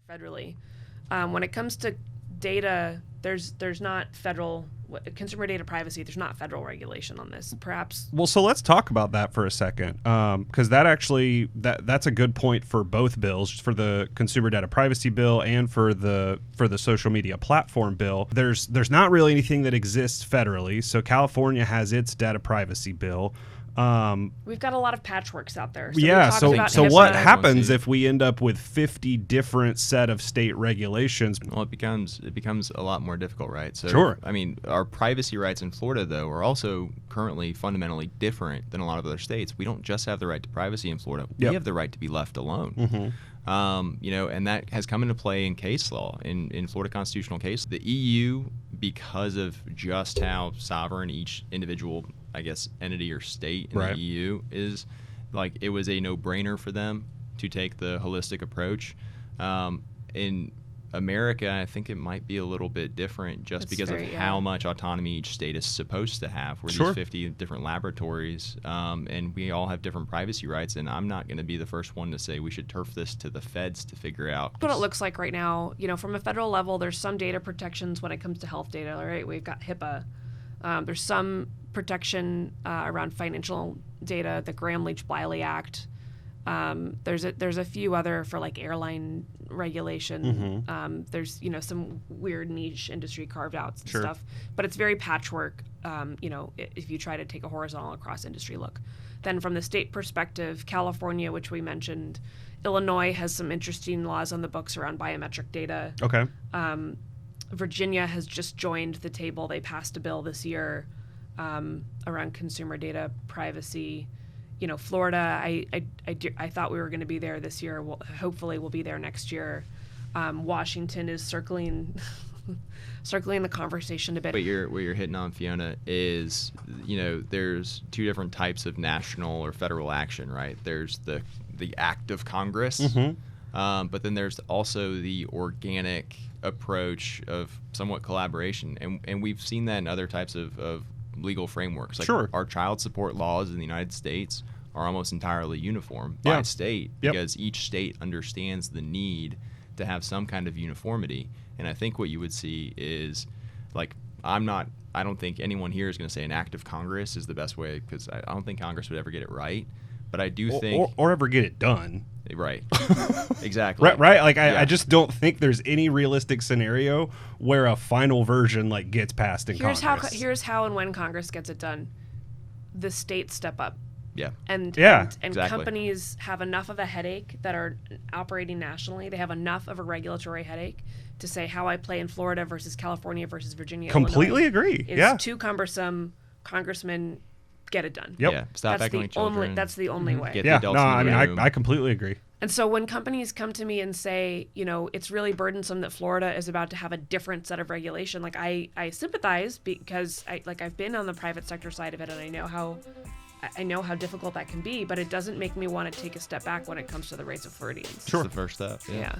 Federally. When it comes to data, there's not federal consumer data privacy. There's not federal regulation on this. Perhaps. Well, so let's talk about that for a second, because that's a good point for both bills, for the consumer data privacy bill and for the social media platform bill. There's not really anything that exists federally. So California has its data privacy bill. We've got a lot of patchworks out there. So what happens if we end up with 50 different set of state regulations? Well, it becomes a lot more difficult, right? So, sure. I mean, our privacy rights in Florida, though, are also currently fundamentally different than a lot of other states. We don't just have the right to privacy in Florida. We have the right to be left alone. Mm-hmm. And that has come into play in case law, in Florida constitutional case. The EU, because of just how sovereign each individual, I guess, entity or state in the EU is, like, it was a no-brainer for them to take the holistic approach. In America, I think it might be a little bit different just because of how much autonomy each state is supposed to have. We're these 50 different laboratories, and we all have different privacy rights, and I'm not going to be the first one to say we should turf this to the feds to figure out. What it looks like right now, from a federal level, there's some data protections when it comes to health data, right? We've got HIPAA. There's some protection around financial data, the Gramm-Leach-Bliley Act. There's a few other for like airline regulation. Mm-hmm. There's some weird niche industry carved outs and stuff, but it's very patchwork. If you try to take a horizontal across industry look, then from the state perspective, California, which we mentioned, Illinois has some interesting laws on the books around biometric data. Okay. Virginia has just joined the table. They passed a bill this year around consumer data privacy. Florida, I thought we were going to be there this year. Hopefully we'll be there next year. Washington is circling the conversation a bit. What you're hitting on, Fiona, is there's two different types of national or federal action, right? There's the act of Congress, but then there's also the organic approach of somewhat collaboration, and we've seen that in other types of legal frameworks. Like our child support laws in the United States are almost entirely uniform by state because each state understands the need to have some kind of uniformity. And I think what you would see is, like, I don't think anyone here is going to say an act of Congress is the best way, because I don't think Congress would ever get it right. But I do think... Or ever get it done. Right. Exactly. Right? Like, I just don't think there's any realistic scenario where a final version, like, gets passed in Congress. Here's how and when Congress gets it done. The states step up. Yeah. And exactly. Companies have enough of a headache that are operating nationally. They have enough of a regulatory headache to say how I play in Florida versus California versus Virginia. Completely Illinois agree. It's too cumbersome. Congressmen, get it done. Yep. Yeah. Stop heckling children. That's the only way. Get the adults in the room. I completely agree. And so when companies come to me and say, it's really burdensome that Florida is about to have a different set of regulation, like I sympathize, because I've been on the private sector side of it, and I know how difficult that can be, but it doesn't make me want to take a step back when it comes to the rights of Floridians. Sure. It's the first step. Yeah.